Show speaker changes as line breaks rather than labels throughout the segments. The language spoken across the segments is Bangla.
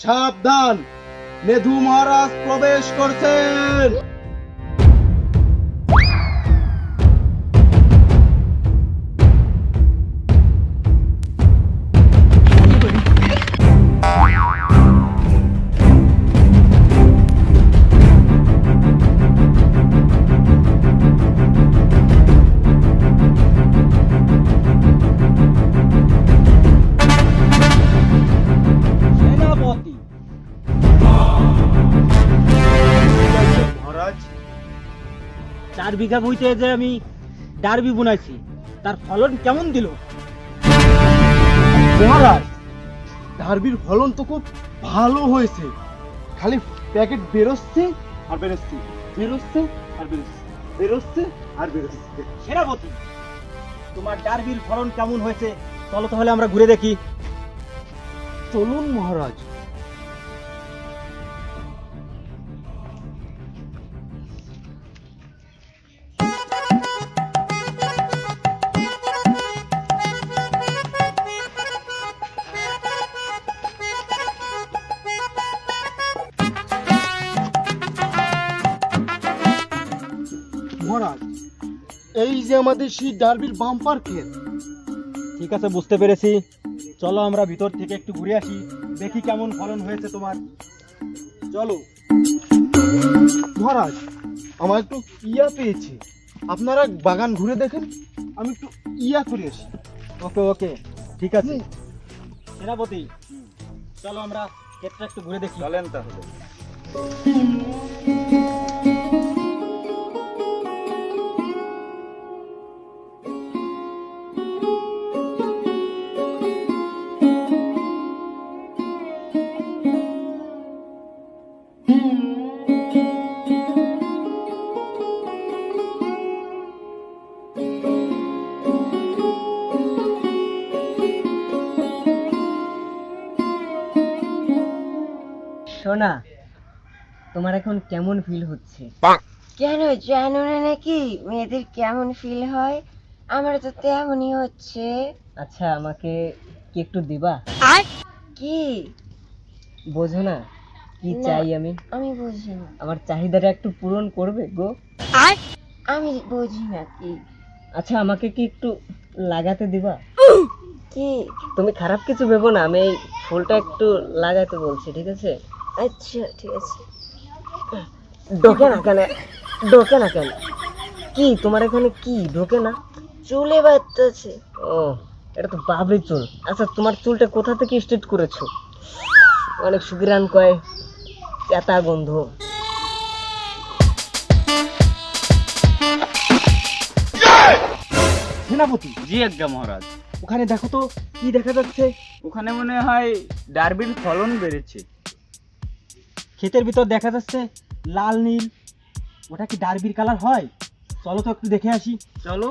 সাবধান, মেধু মহারাজ প্রবেশ করছেন।
সেনাপতি
মহারাজ,
4 বিঘা বইতে যে আমি ডারবি বুনাইছি তার ফলন কেমন দিল?
মহারাজ, ডার্বির ফলন তো খুব ভালো হয়েছে। খালি প্যাকেট বেরোচ্ছে আর বেরোচ্ছে, বেরোচ্ছে আর বেরোচ্ছে, বেরোচ্ছে আর বেরোচ্ছে।
সেনাপতি, তোমার ডারবির ফলন কেমন হয়েছে চলো তাহলে আমরা ঘুরে দেখি।
চলুন মহারাজ। মহারাজ, এই যে আমাদের সেই ডার্বির বাম্পার ক্ষেত।
ঠিক আছে, বুঝতে পেরেছি। চলো আমরা ভিতর থেকে একটু ঘুরে আসি, দেখি কেমন ফলন হয়েছে তোমার। চলো।
মহারাজ, আমার একটু ইয়া পেয়েছে, আপনারা বাগান ঘুরে দেখেন, আমি একটু ইয়া করে আসি।
ওকে ওকে, ঠিক আছে। সেনাপতি, চলো আমরা ক্ষেতটা একটু ঘুরে দেখি।
চলেন তাহলে।
সোনা, তোমার এখন কেমন ফিল হচ্ছে?
কেন জানো না নাকি মেয়েদের কেমন ফিল হয়? আমার তো তেমনই হচ্ছে।
আচ্ছা, আমাকে কি একটু দিবা?
কি?
বোঝো না কি
না।
চাই আমি?
আমি বুঝি না।
আমার চাহিদাটা একটু পূরণ করবে গো?
আমি বুঝি না কি।
আচ্ছা, আমাকে কি একটু লাগাতে দিবা?
কি?
তুমি খারাপ কিছু ভেবো না, আমি এই ফুলটা একটু লাগাতে বলছি, ঠিক আছে?
আচ্ছা ঠিক আছে।
ঢোকে না কেন? ঢোকে না কেন? কি তোমার এখানে কি ঢোকে না?
চুলে বাঁধতেছে।
ও, এটা তো বাবরি চুল। আচ্ছা, তোমার চুলটা কোথা থেকে স্ট্রেট করেছো? অনেক সুগ্রান কয়, চেতা গন্ধ।
সেনাপতি,
জি আজ্ঞা মহারাজ।
ওখানে দেখো তো কি দেখা যাচ্ছে।
ওখানে মনে হয় ডার্বির ফলন বেড়েছে।
ক্ষেতের ভিতর দেখা যাচ্ছে লাল নীল, ওটা কি ডারবির কালার হয়? চলো তো একটু দেখে আসি।
চলো।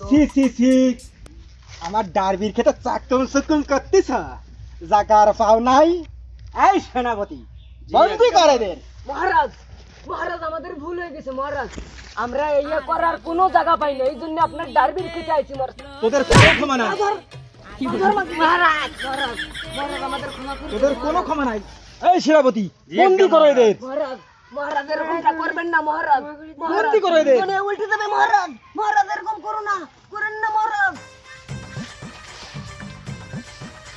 সি সি সি, আমার ডারবির খেতে চাকম চুকুম করতেছ, জাগার পাও নাই। এই সেনাপতি, বন্দি করে দে।
মহারাজ, মহারাজ, আমাদের ভুল হয়ে গেছে মহারাজ। আমরা ইয়ে করার কোনো জায়গা পাই না, এই জন্য আপনার ডারবির খেতে আইছি মহারাজ।
তোদের কোনো ক্ষমা নাই,
মহারাজ, মহারাজ, মহারাজ, আমাদের ক্ষমা করুন।
তোদের কোনো ক্ষমা নাই। এই সেনাপতি, বন্দি করো এদের।
মহারাজ, মহারাজ, এরকমটা করবেন না মহারাজ।
বন্দি করো এদের।
দুনিয়া উল্টে যাবে মহারাজ। মহারাজ, এরকম করো না, করেন না মহারাজ।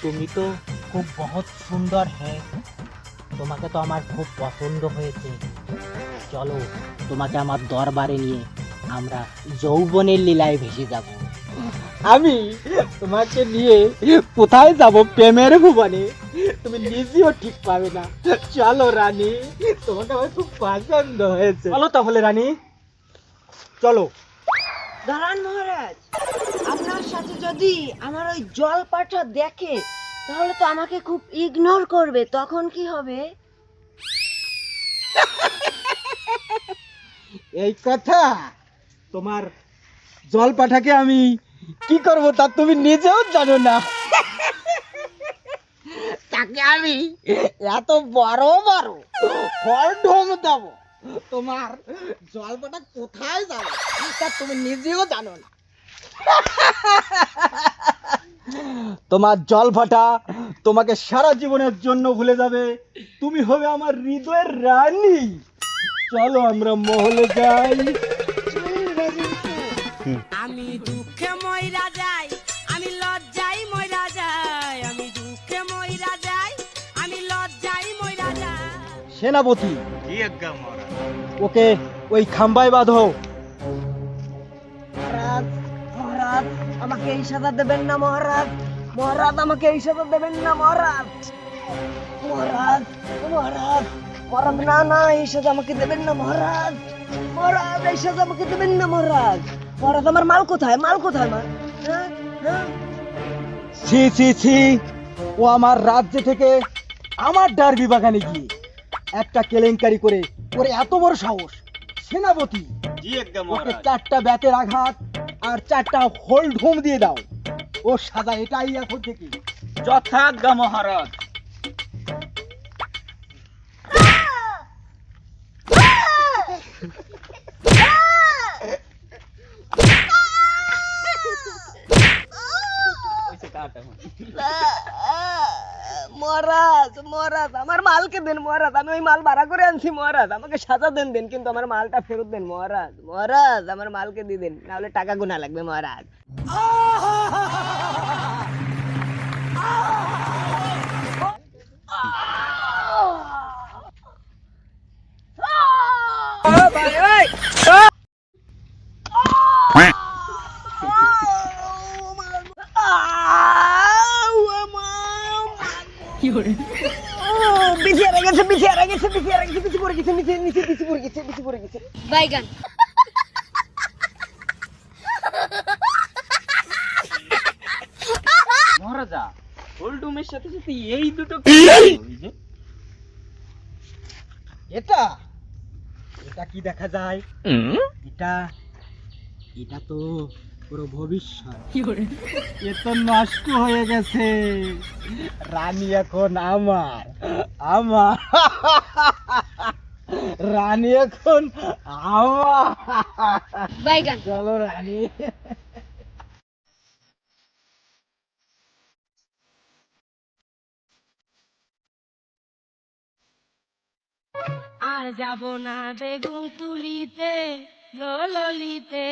তুমি তো খুব বহুত সুন্দর হ্যাঁ, তোমাকে তো আমার খুব পছন্দ হয়েছে। চলো তোমাকে আমার দরবারে নিয়ে আমরা যৌবনের লীলায় ভেসে যাব। আমি তোমাকে নিয়ে কোথায় যাব? প্রেমের ভুবনে তুমি নিজেও ঠিক পাবে না। চলো রানী, তোমাকে আমার খুব পছন্দ হয়েছে। চলো তাহলে রানী, চলো।
দাঁড়ান মহারাজ, আপনার সাথে যদি আমার ওই জল পাঠা দেখে তাহলে তো আমাকে খুব ইগনোর করবে, তখন কি হবে?
এই কথা, তোমার জল পাঠাকে আমি কি করব তা তুমি নিজেও জানো না। তাকে আমি এত বড় বড় ফল ঢোম দেবো তোমার জলপাটা কোথায় যাবে তা তুমি নিজেও জানো না।
তোমার জলভাটা তোমাকে সারা জীবনের জন্য ভুলে যাবে, তুমি হবে আমার হৃদয়ের রানী। চলো আমরা মহলে যাই।
আমি দুঃখে ময়রা যাই, আমি লজ্জাই ময়রা যাই, আমি দুঃখে ময়রা যাই, আমি লজ্জাই ময়রা যাই।
সেনাপতি, ওকে ওই খাম্বায় বাঁধো।
মহারাজ, মহারাজ, আমাকে এই সাজা দেবেন না মহারাজ। মহারাজ, আমাকে এই সাজা দেবেন না মহারাজ। মহারাজ, মহারাজ, মহারাজ, না না, এই সাজা আমাকে দেবেন না মহারাজ। মহারাজ, এই সাজা আমাকে দেবেন না মহারাজ। মহারাজ, আমার মাল কোথায়? মাল কোথায় আমার? হ্যাঁ, হ্যাঁ।
ছি ছি ছি, ও আমার রাজ্য থেকে আমার ডার্বি বাগানে গিয়ে একটা কেলেঙ্কারি করে ওর এত বড় সাহস। সেনাপতি, ওকে 4টা ব্যাতের আঘাত আর 4টা হোল্ড হোম দিয়ে দাও। ও সাজা এটাই এখন থেকে।
যথাজ্ঞা মহারাজ।
মহারাজ, মহারাজ, আমার মালকে দেন মহারাজ। আমি ওই মাল ভাড়া করে আনছি মহারাজ। আমাকে সাজা দেন দেন, কিন্তু আমার মালটা ফেরত দেন মহারাজ। মহারাজ, আমার মালকে দিয়ে দেন, নাহলে টাকা গুনা লাগবে মহারাজ। পিছিয়ে গেছে, পিছিয়ে গেছে, পিছিয়ে গেছে, পিছিয়ে পড়ে গেছে, নিচে নিচে পিছিয়ে পড়ে গেছে, পিছিয়ে পড়ে গেছে।
বাইগান।
মহারাজা, হোলডুমের সাথে সাথে এই দুটো
এটা এটা কি দেখা যায়? এটা এটা তো পুরো ভবিষ্যৎ। এ তো নষ্ট হয়ে গেছে। রানী এখন আমার, আমার রানী এখন আমার।
বাইগান।
চলো রানী।
আর যাব না বেগুন তুলিতে, ললিতে,